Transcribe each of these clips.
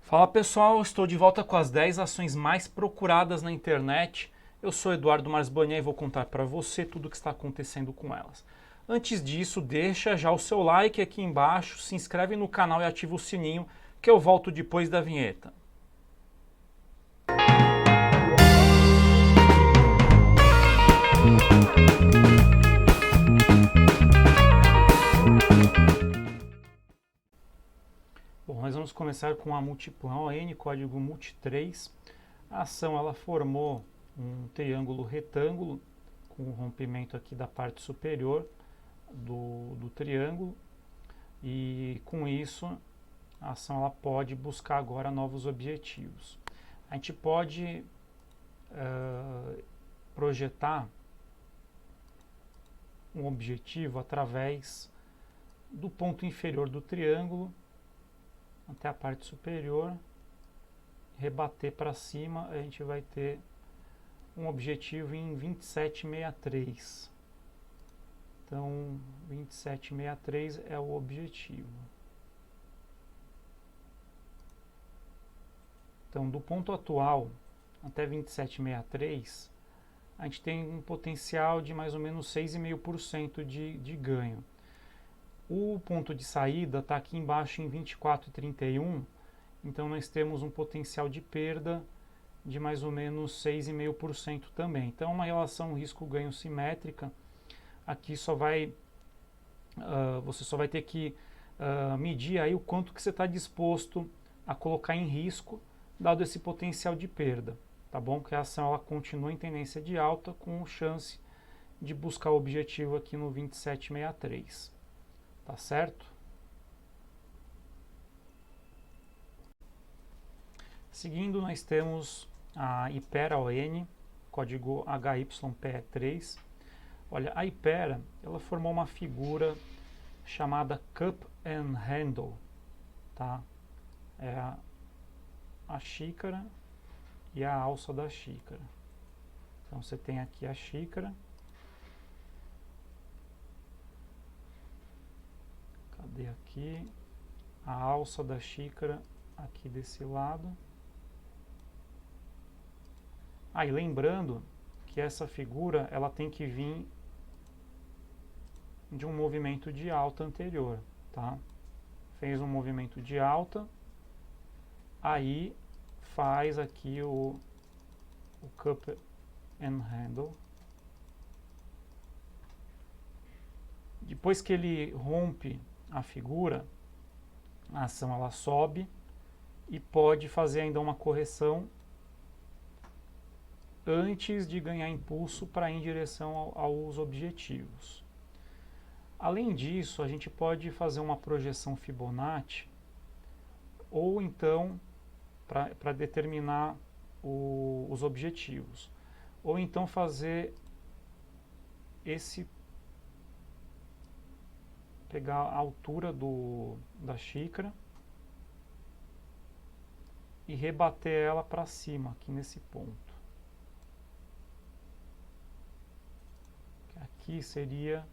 Fala pessoal, estou de volta com as 10 ações mais procuradas na internet. Eu sou Eduardo Marsbanian e vou contar para você tudo o que está acontecendo com elas. Antes disso, deixa já o seu like aqui embaixo, se inscreve no canal e ativa o sininho que eu volto depois da vinheta. Bom, nós vamos começar com a Multiplan ON, código MULT3. A ação ela formou um triângulo retângulo com o rompimento aqui da parte superior do triângulo e com isso a ação ela pode buscar agora novos objetivos. A gente pode projetar um objetivo através do ponto inferior do triângulo até a parte superior, rebater para cima, a gente vai ter um objetivo em 2763. Então, 2763 é o objetivo. Então, do ponto atual até 2763, a gente tem um potencial de mais ou menos 6,5% de ganho. O ponto de saída está aqui embaixo em 24,31, então nós temos um potencial de perda de mais ou menos 6,5% também. Então, uma relação risco-ganho simétrica. Aqui você só vai ter que medir aí o quanto que você está disposto a colocar em risco, dado esse potencial de perda, tá bom? Que a ação ela continua em tendência de alta com chance de buscar o objetivo aqui no 2763, tá certo? Seguindo, nós temos a Hypera ON, código HYPE3. Olha, a Hypera, ela formou uma figura chamada Cup and Handle, tá? É a xícara e a alça da xícara. Então você tem aqui a xícara. Cadê aqui? A alça da xícara aqui desse lado. E lembrando que essa figura ela tem que vir de um movimento de alta anterior, tá? Fez um movimento de alta, aí faz aqui o Cup and Handle. Depois que ele rompe a figura, a ação ela sobe e pode fazer ainda uma correção antes de ganhar impulso para ir em direção aos objetivos. Além disso, a gente pode fazer uma projeção Fibonacci ou então para determinar os objetivos, ou então fazer pegar a altura da xícara e rebater ela para cima aqui nesse ponto. Aqui seria,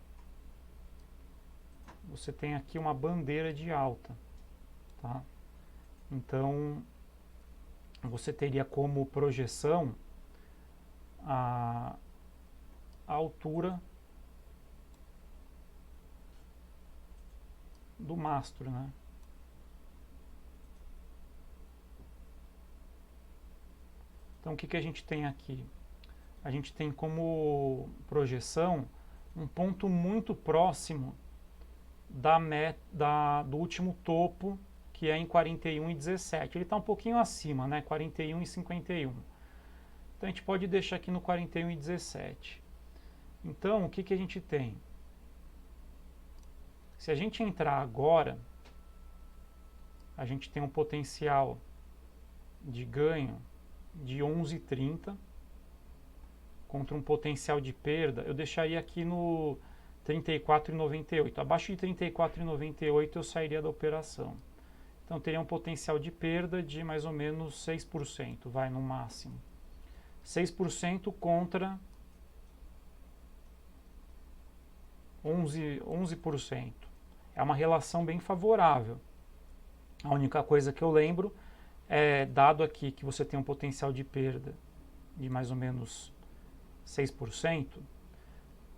você tem aqui uma bandeira de alta, tá? Então você teria como projeção a altura do mastro, né? Então o que a gente tem aqui? A gente tem como projeção um ponto muito próximo do último topo, que é em 41,17. Ele está um pouquinho acima, né? 41,51. Então a gente pode deixar aqui no 41,17. Então o que a gente tem? Se a gente entrar agora, a gente tem um potencial de ganho de 11,30 contra um potencial de perda. Eu deixaria aqui no 34,98. Abaixo de 34,98 eu sairia da operação. Então teria um potencial de perda de mais ou menos 6%, vai no máximo. 6% contra 11%. É uma relação bem favorável. A única coisa que eu lembro dado aqui que você tem um potencial de perda de mais ou menos 6%,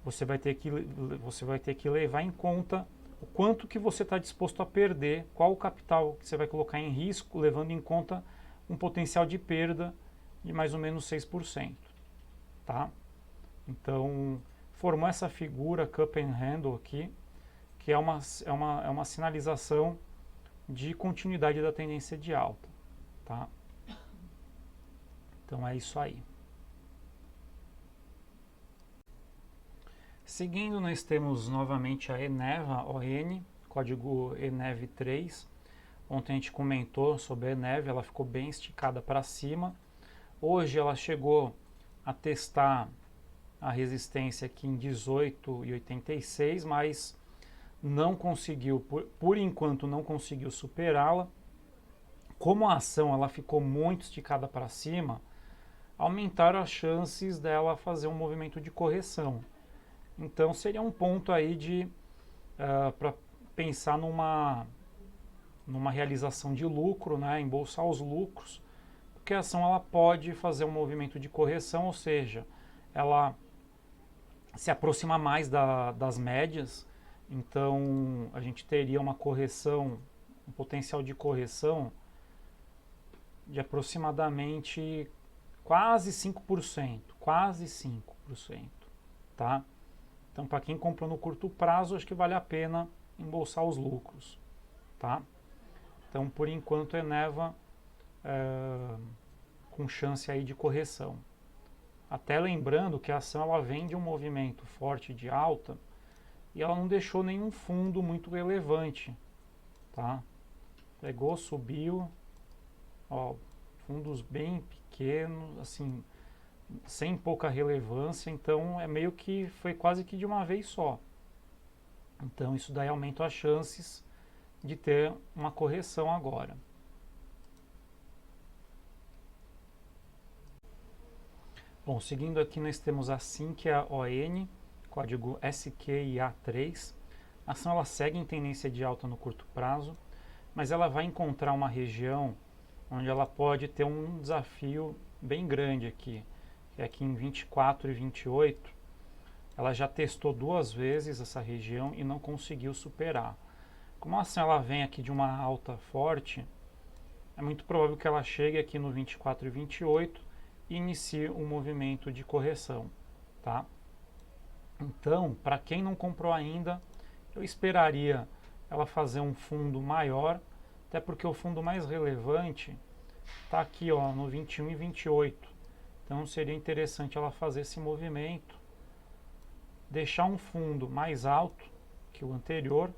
você vai ter que levar em conta o quanto que você está disposto a perder, qual o capital que você vai colocar em risco, levando em conta um potencial de perda de mais ou menos 6%. Tá? Então, formou essa figura cup and handle aqui, que é uma sinalização de continuidade da tendência de alta. Tá? Então é isso aí. Seguindo, nós temos novamente a Eneva ON, código ENEV3. Ontem a gente comentou sobre a Eneva, ela ficou bem esticada para cima. Hoje ela chegou a testar a resistência aqui em 18,86, mas não conseguiu, por enquanto não conseguiu superá-la. Como a ação ela ficou muito esticada para cima, aumentaram as chances dela fazer um movimento de correção. Então seria um ponto aí de para pensar numa realização de lucro, né, embolsar os lucros, porque a ação ela pode fazer um movimento de correção, ou seja, ela se aproxima mais das médias, então a gente teria uma correção, um potencial de correção de aproximadamente quase 5%, quase 5%, tá? Então, para quem comprou no curto prazo, acho que vale a pena embolsar os lucros, tá? Então, por enquanto, Eneva com chance aí de correção. Até lembrando que a ação ela vem de um movimento forte de alta e ela não deixou nenhum fundo muito relevante, tá? Pegou, subiu, ó, fundos bem pequenos, assim, sem pouca relevância, então é meio que foi quase que de uma vez só. Então isso daí aumenta as chances de ter uma correção agora. Bom, seguindo aqui nós temos a Sinqia ON, código SQIA3. A ação ela segue em tendência de alta no curto prazo, mas ela vai encontrar uma região onde ela pode ter um desafio bem grande aqui, que é aqui em 24 e 28. Ela já testou 2 vezes essa região e não conseguiu superar. Como a ação ela vem aqui de uma alta forte, é muito provável que ela chegue aqui no 24 e 28 e inicie um movimento de correção, tá? Então, para quem não comprou ainda, eu esperaria ela fazer um fundo maior, até porque o fundo mais relevante está aqui, ó, no 21 e 28. Então seria interessante ela fazer esse movimento, deixar um fundo mais alto que o anterior,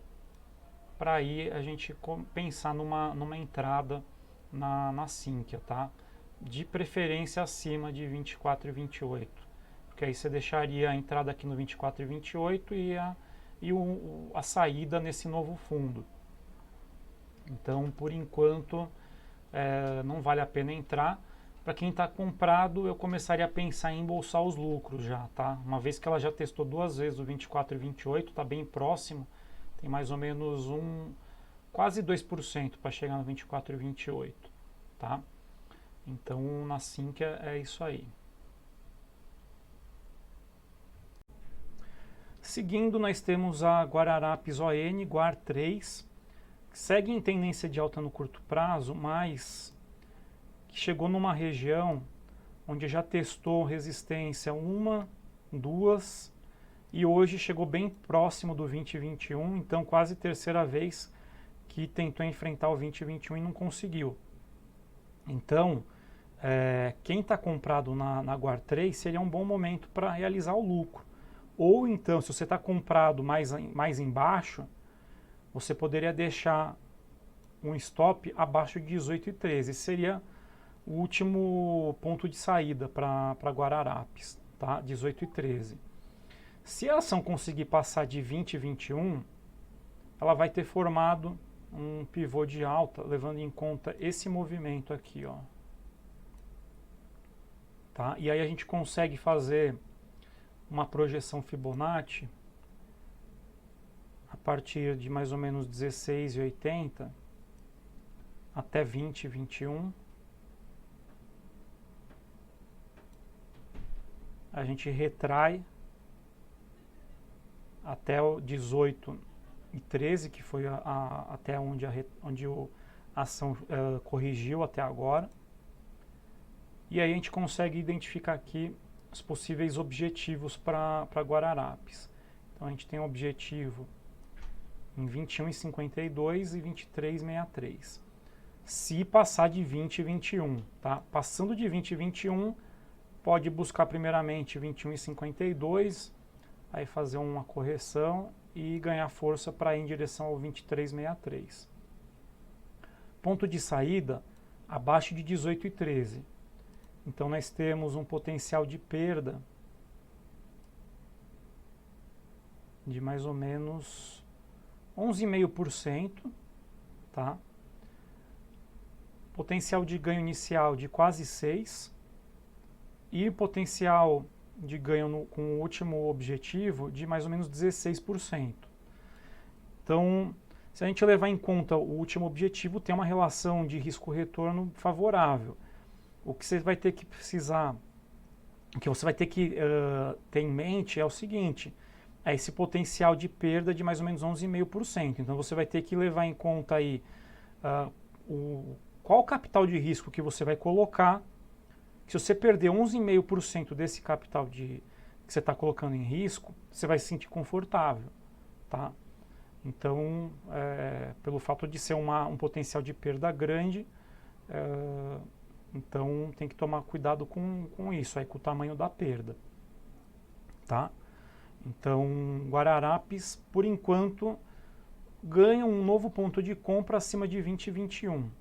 para aí a gente pensar numa entrada na Sinqia, tá? De preferência acima de 24 e 28, porque aí você deixaria a entrada aqui no 24 e 28 e a saída nesse novo fundo. Então, por enquanto, não vale a pena entrar. Para quem está comprado, eu começaria a pensar em embolsar os lucros já, tá? Uma vez que ela já testou 2 vezes o 24 e 28, está bem próximo, tem mais ou menos quase 2% para chegar no 24 e 28, tá? Então, na Sinqia é isso aí. Seguindo, nós temos a Guararapes ON, GUAR3, que segue em tendência de alta no curto prazo, mas que chegou numa região onde já testou resistência 1, 2 e hoje chegou bem próximo do 2021, então quase terceira vez que tentou enfrentar o 2021 e não conseguiu. Então, quem está comprado na GUAR3 seria um bom momento para realizar o lucro. Ou então, se você está comprado mais embaixo, você poderia deixar um stop abaixo de 18,13. Esse seria o último ponto de saída para Guararapes, tá? 18,13. Se a ação conseguir passar de 20 e 21, ela vai ter formado um pivô de alta, levando em conta esse movimento aqui, ó. Tá? E aí a gente consegue fazer uma projeção Fibonacci a partir de mais ou menos 16,80 até 20, 21. A gente retrai até o 18 e 13, que foi até onde a ação corrigiu até agora. E aí a gente consegue identificar aqui os possíveis objetivos para Guararapes. Então a gente tem um objetivo em 21,52 e 23,63. Se passar de 20 e 21, tá? Passando de 20 e 21, pode buscar primeiramente 21,52, aí fazer uma correção e ganhar força para ir em direção ao 23,63. Ponto de saída abaixo de 18,13. Então nós temos um potencial de perda de mais ou menos 11,5%, tá? Potencial de ganho inicial de quase 6% e potencial de ganho com o último objetivo de mais ou menos 16%. Então, se a gente levar em conta o último objetivo, tem uma relação de risco-retorno favorável. O que você vai ter que precisar, o que você vai ter que ter em mente é o seguinte, é esse potencial de perda de mais ou menos 11,5%. Então você vai ter que levar em conta aí qual o capital de risco que você vai colocar. Se você perder 11,5% desse capital que você está colocando em risco, você vai se sentir confortável, tá? Então, pelo fato de ser um potencial de perda grande, então tem que tomar cuidado com isso, aí, com o tamanho da perda, tá? Então, Guararapes, por enquanto, ganha um novo ponto de compra acima de 20,21.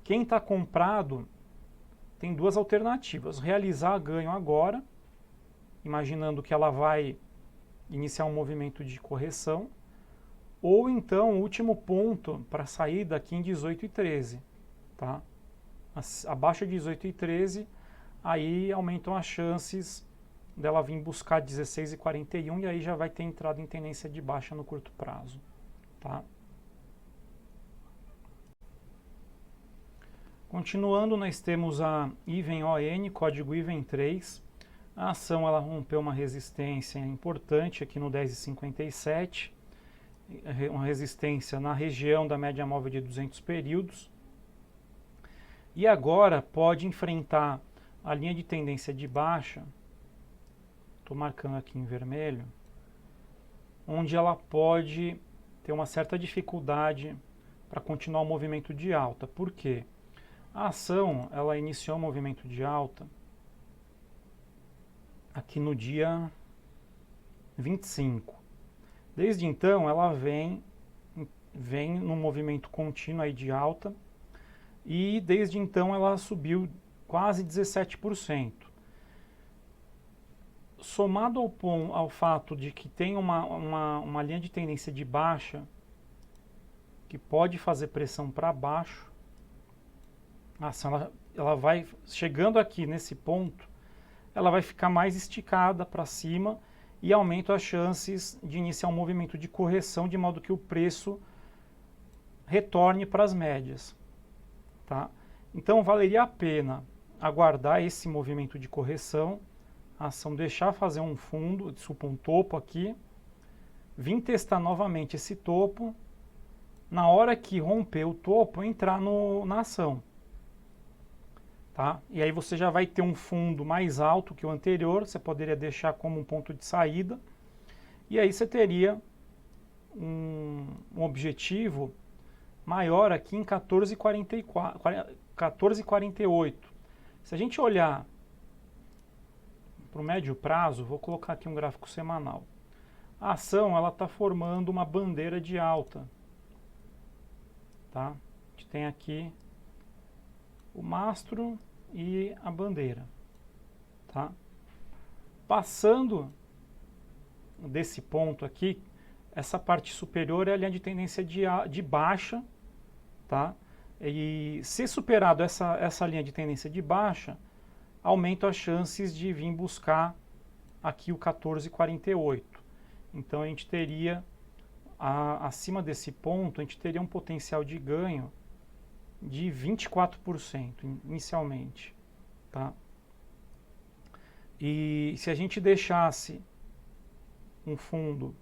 Quem está comprado tem duas alternativas: realizar ganho agora, imaginando que ela vai iniciar um movimento de correção, ou então o último ponto para sair daqui em 18,13, tá? Abaixo de 18,13, aí aumentam as chances dela vir buscar 16,41 e aí já vai ter entrado em tendência de baixa no curto prazo, tá? Continuando, nós temos a Even ON, código Even 3. A ação ela rompeu uma resistência importante aqui no 10,57, uma resistência na região da média móvel de 200 períodos. E agora pode enfrentar a linha de tendência de baixa, estou marcando aqui em vermelho, onde ela pode ter uma certa dificuldade para continuar o movimento de alta. Por quê? A ação ela iniciou o movimento de alta aqui no dia 25. Desde então ela vem num movimento contínuo aí de alta e desde então ela subiu quase 17%. Somado ao fato de que tem uma linha de tendência de baixa que pode fazer pressão para baixo, a ação ela vai chegando aqui nesse ponto, ela vai ficar mais esticada para cima e aumenta as chances de iniciar um movimento de correção, de modo que o preço retorne para as médias, tá? Então valeria a pena aguardar esse movimento de correção, a ação deixar fazer um fundo, desculpa, um topo aqui, vir testar novamente esse topo, na hora que romper o topo, entrar na ação. Tá? E aí você já vai ter um fundo mais alto que o anterior, você poderia deixar como um ponto de saída, e aí você teria um objetivo maior aqui em 14,48. Se a gente olhar para o médio prazo, vou colocar aqui um gráfico semanal. A ação ela está formando uma bandeira de alta. Tá? A gente tem aqui o mastro e a bandeira, tá? Passando desse ponto aqui, essa parte superior é a linha de tendência de baixa, tá? E se superado essa linha de tendência de baixa, aumenta as chances de vir buscar aqui o 14,48. Então a gente teria acima desse ponto, a gente teria um potencial de ganho de 24% inicialmente, tá? E se a gente deixasse um fundo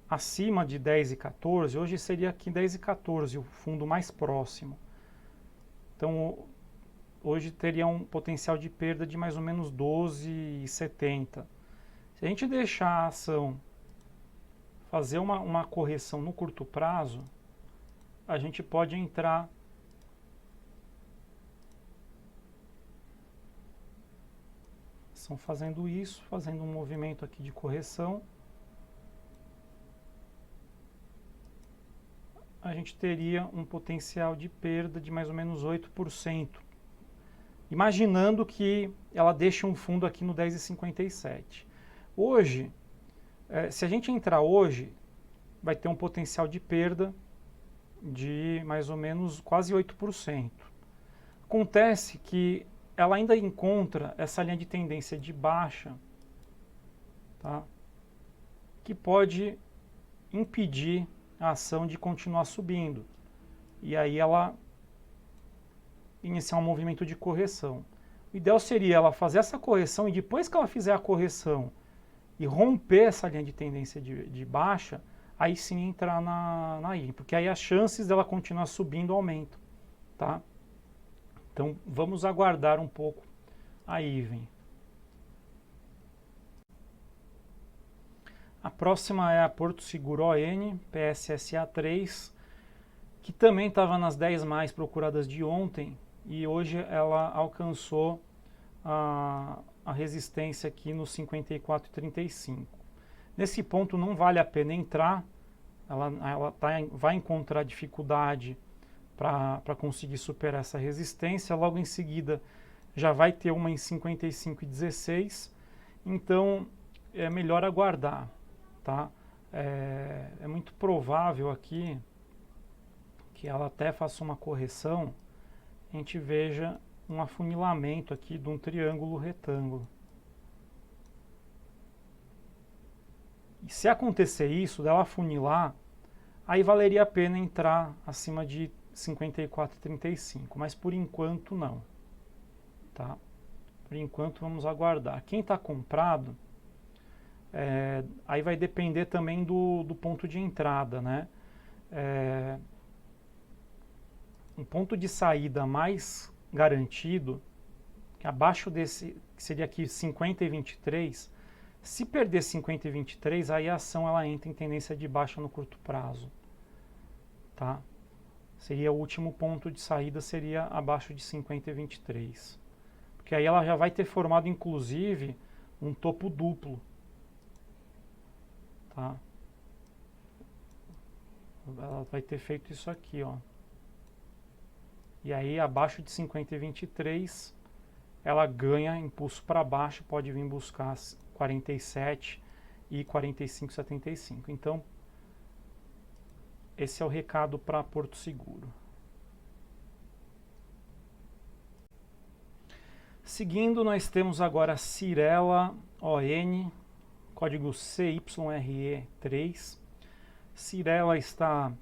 acima de 10,14, hoje seria aqui 10,14, o fundo mais próximo. Então, hoje teria um potencial de perda de mais ou menos 12,70. Se a gente deixar a ação fazer uma correção no curto prazo, a gente pode entrar fazendo isso, fazendo um movimento aqui de correção. A gente teria um potencial de perda de mais ou menos 8%. Imaginando que ela deixe um fundo aqui no 10,57. Hoje, se a gente entrar hoje, vai ter um potencial de perda de mais ou menos quase 8%. Acontece que ela ainda encontra essa linha de tendência de baixa, tá? Que pode impedir a ação de continuar subindo. E aí ela iniciar um movimento de correção. O ideal seria ela fazer essa correção e depois que ela fizer a correção e romper essa linha de tendência de baixa, aí sim entrar na IVEN, porque aí as chances dela continuar subindo aumentam, tá? Então vamos aguardar um pouco a IVEN. A próxima é a Porto Seguro ON, PSSA3, que também estava nas 10 mais procuradas de ontem e hoje ela alcançou a resistência aqui no 54,35. Nesse ponto não vale a pena entrar, ela vai encontrar dificuldade para conseguir superar essa resistência. Logo em seguida já vai ter uma em 55,16, então é melhor aguardar, tá? É muito provável aqui que ela até faça uma correção, a gente veja um afunilamento aqui de um triângulo retângulo. E se acontecer isso, dela afunilar, aí valeria a pena entrar acima de 54,35, mas por enquanto não, tá? Por enquanto vamos aguardar. Quem está comprado, aí vai depender também do ponto de entrada, né? Um ponto de saída mais garantido, que abaixo desse, que seria aqui 50,23, se perder 50,23, aí a ação ela entra em tendência de baixa no curto prazo, tá? Seria o último ponto de saída, seria abaixo de 50,23. Porque aí ela já vai ter formado, inclusive, um topo duplo, tá? Ela vai ter feito isso aqui, ó. E aí, abaixo de 50,23, ela ganha impulso para baixo, pode vir buscar 47 e 45,75. Então, esse é o recado para Porto Seguro. Seguindo, nós temos agora a Cyrela ON, código CYRE3. Cyrela está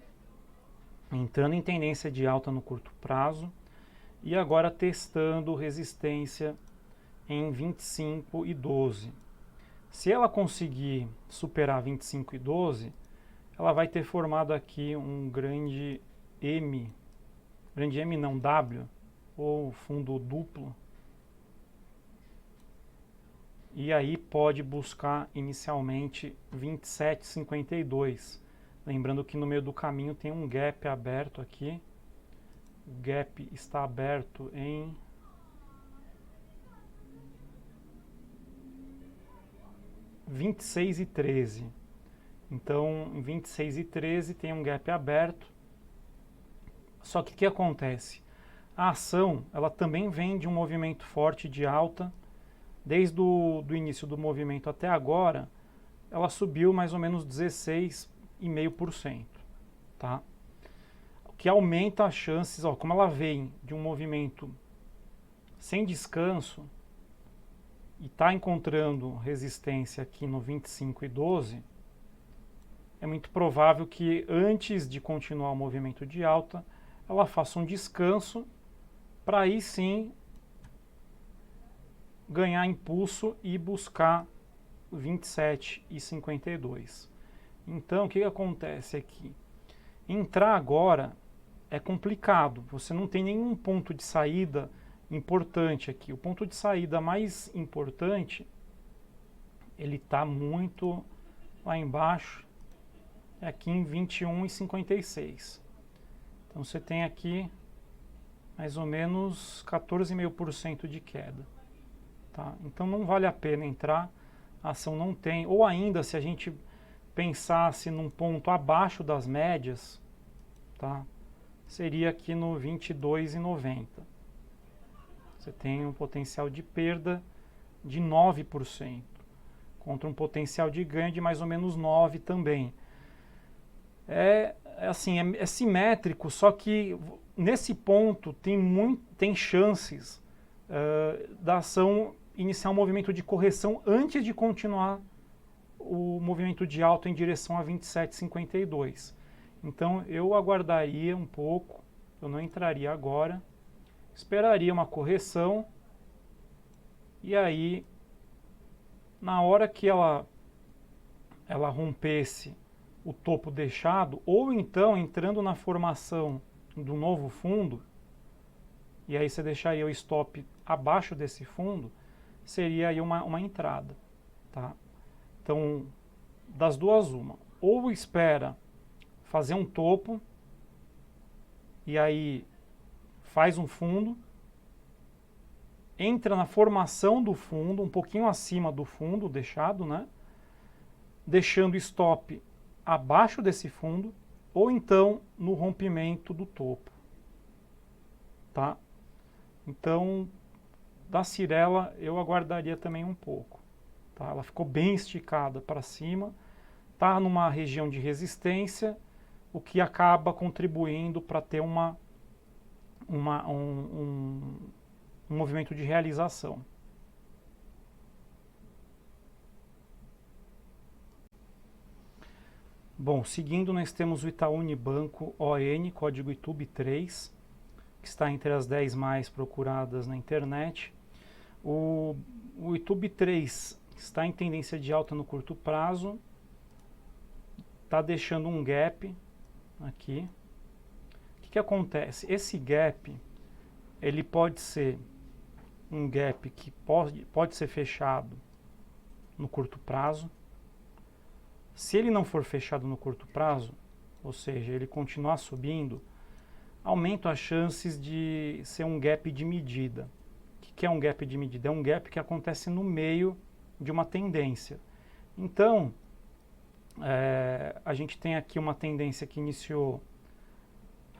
entrando em tendência de alta no curto prazo e agora testando resistência em 25,12. Se ela conseguir superar 25,12, ela vai ter formado aqui um grande M não, W, ou fundo duplo, e aí pode buscar inicialmente 27,52. Lembrando que no meio do caminho tem um gap aberto aqui. O gap está aberto em 26,13. Então, em 26,13 tem um gap aberto. Só que o que acontece? A ação, ela também vem de um movimento forte de alta. Desde o início do movimento até agora, ela subiu mais ou menos 16,5%, tá? O que aumenta as chances, ó, como ela vem de um movimento sem descanso e está encontrando resistência aqui no 25,12, é muito provável que antes de continuar o movimento de alta, ela faça um descanso para aí sim ganhar impulso e buscar 27,52. Então, o que acontece aqui? Entrar agora é complicado, você não tem nenhum ponto de saída importante aqui. O ponto de saída mais importante, ele está muito lá embaixo, é aqui em 21,56. Então você tem aqui mais ou menos 14,5% de queda. Tá? Então não vale a pena entrar, a ação não tem, ou ainda se a gente pensasse num ponto abaixo das médias, tá? Seria aqui no 22,90. Você tem um potencial de perda de 9%, contra um potencial de ganho de mais ou menos 9% também. Assim, é simétrico, só que nesse ponto tem chances da ação iniciar um movimento de correção antes de continuar o movimento de alta em direção a 27,52. Então eu aguardaria um pouco, eu não entraria agora, esperaria uma correção e aí na hora que ela rompesse o topo deixado, ou então entrando na formação do novo fundo, e aí você deixaria o stop abaixo desse fundo, seria aí uma entrada, tá? Então, das duas uma, ou espera fazer um topo, e aí faz um fundo, entra na formação do fundo, um pouquinho acima do fundo deixado, né? Deixando stop abaixo desse fundo, ou então no rompimento do topo, tá? Então, da Cyrela eu aguardaria também um pouco, tá? Ela ficou bem esticada para cima, está numa região de resistência, o que acaba contribuindo para ter um movimento de realização. Bom, seguindo nós temos o Itaú Unibanco ON, código ITUB3, que está entre as 10 mais procuradas na internet. O ITUB3 está em tendência de alta no curto prazo, está deixando um gap aqui. O que acontece? Esse gap, ele pode ser um gap que pode ser fechado no curto prazo. Se ele não for fechado no curto prazo, ou seja, ele continuar subindo, aumenta as chances de ser um gap de medida. O que é um gap de medida? É um gap que acontece no meio de uma tendência. Então, a gente tem aqui uma tendência que iniciou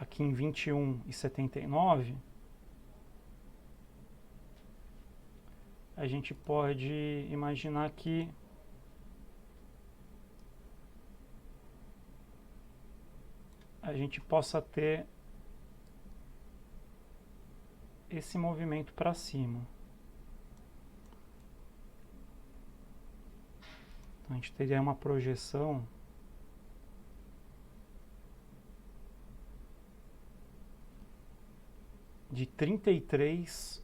aqui em 21,79. A gente pode imaginar que a gente possa ter esse movimento para cima. Então, a gente teria uma projeção de 33,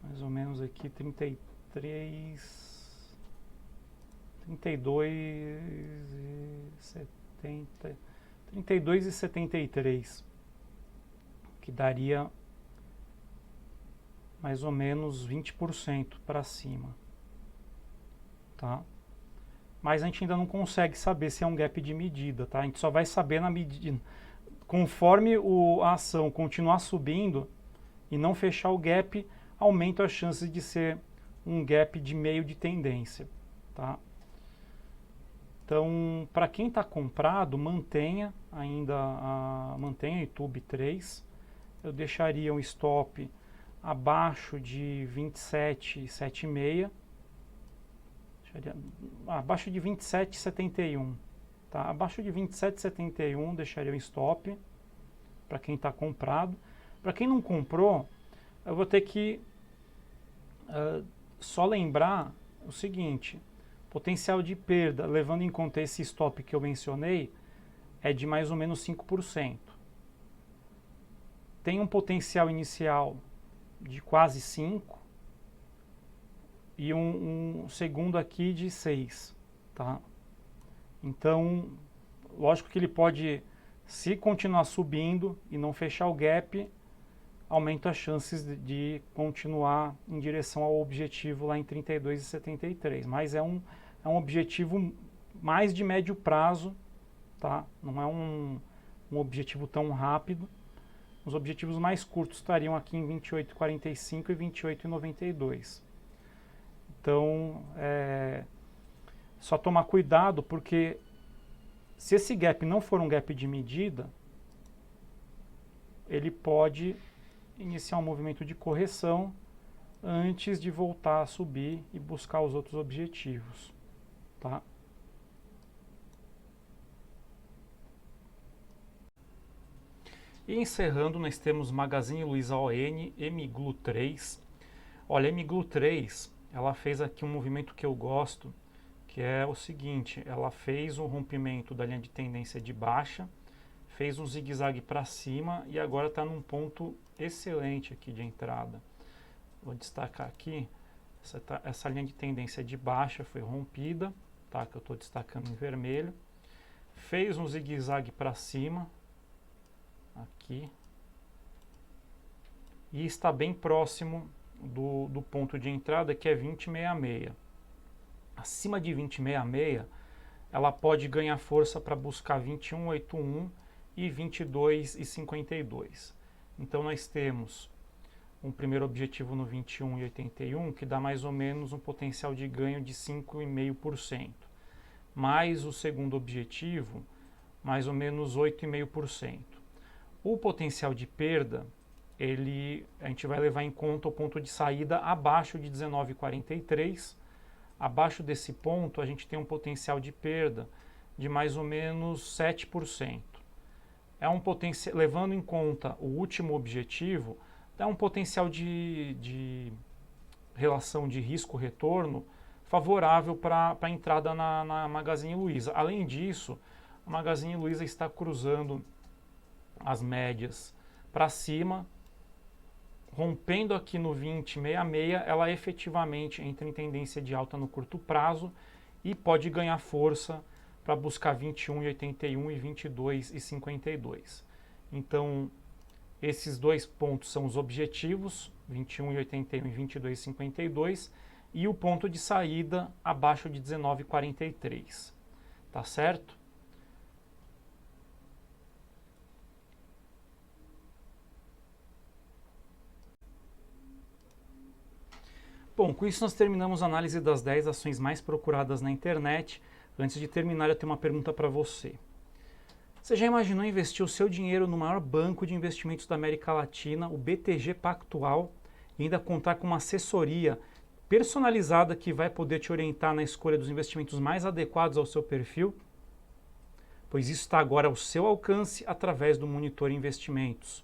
mais ou menos aqui 32,70, 32,73, que daria mais ou menos 20% para cima, tá? Mas a gente ainda não consegue saber se é um gap de medida, tá? A gente só vai saber na medida, conforme a ação continuar subindo e não fechar o gap, aumenta as chances de ser um gap de meio de tendência, tá? Então, para quem está comprado, mantenha mantenha ITUB 3. Eu deixaria um stop abaixo de 27,76, abaixo de 27,71, tá? Abaixo de 27,71 deixaria um stop para quem está comprado. Para quem não comprou, eu vou ter que só lembrar o seguinte: Potencial de perda, levando em conta esse stop que eu mencionei, é de mais ou menos 5%. Tem um potencial inicial de quase 5 e um segundo aqui de 6, tá? Então, lógico que ele pode, se continuar subindo e não fechar o gap, aumenta as chances de continuar em direção ao objetivo lá em 32,73. Mas é um objetivo mais de médio prazo, tá? Não é um objetivo tão rápido. Os objetivos mais curtos estariam aqui em 28,45 e 28,92. Então, só tomar cuidado, porque se esse gap não for um gap de medida, ele pode iniciar um movimento de correção antes de voltar a subir e buscar os outros objetivos, tá? E encerrando, nós temos Magazine Luiza ON, MGLU 3. Olha, a MGLU 3, ela fez aqui um movimento que eu gosto, que é o seguinte: ela fez um rompimento da linha de tendência de baixa, fez um zigue-zague para cima e agora está num ponto excelente aqui de entrada. Vou destacar aqui, essa linha de tendência de baixa foi rompida, tá? Que eu estou destacando em vermelho. Fez um zigue-zague para cima, aqui, e está bem próximo do ponto de entrada, que é 20,66. Acima de 20,66, ela pode ganhar força para buscar 21,81 e 22,52. Então nós temos um primeiro objetivo no 21,81, que dá mais ou menos um potencial de ganho de 5,5%. Mais o segundo objetivo, mais ou menos 8,5%. O potencial de perda, a gente vai levar em conta o ponto de saída abaixo de 19,43. Abaixo desse ponto, a gente tem um potencial de perda de mais ou menos 7%. É um potencial, levando em conta o último objetivo, dá um potencial de relação de risco-retorno favorável para a entrada na Magazine Luiza. Além disso, a Magazine Luiza está cruzando as médias para cima, rompendo aqui no 20,66, ela efetivamente entra em tendência de alta no curto prazo e pode ganhar força para buscar 21,81 e 22,52. Então, esses dois pontos são os objetivos, 21,81 e 22,52, e o ponto de saída abaixo de 19,43. Tá certo? Bom, com isso nós terminamos a análise das 10 ações mais procuradas na internet. Antes de terminar, eu tenho uma pergunta para você. Você já imaginou investir o seu dinheiro no maior banco de investimentos da América Latina, o BTG Pactual, e ainda contar com uma assessoria personalizada que vai poder te orientar na escolha dos investimentos mais adequados ao seu perfil? Pois isso está agora ao seu alcance através do Monitor Investimentos.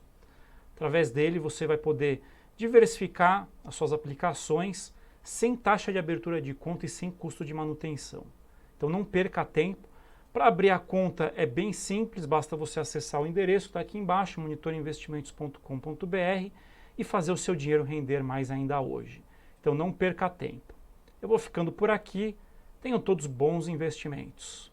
Através dele você vai poder diversificar as suas aplicações sem taxa de abertura de conta e sem custo de manutenção. Então não perca tempo. Para abrir a conta é bem simples, basta você acessar o endereço que está aqui embaixo, monitorinvestimentos.com.br, e fazer o seu dinheiro render mais ainda hoje. Então não perca tempo. Eu vou ficando por aqui. Tenham todos bons investimentos.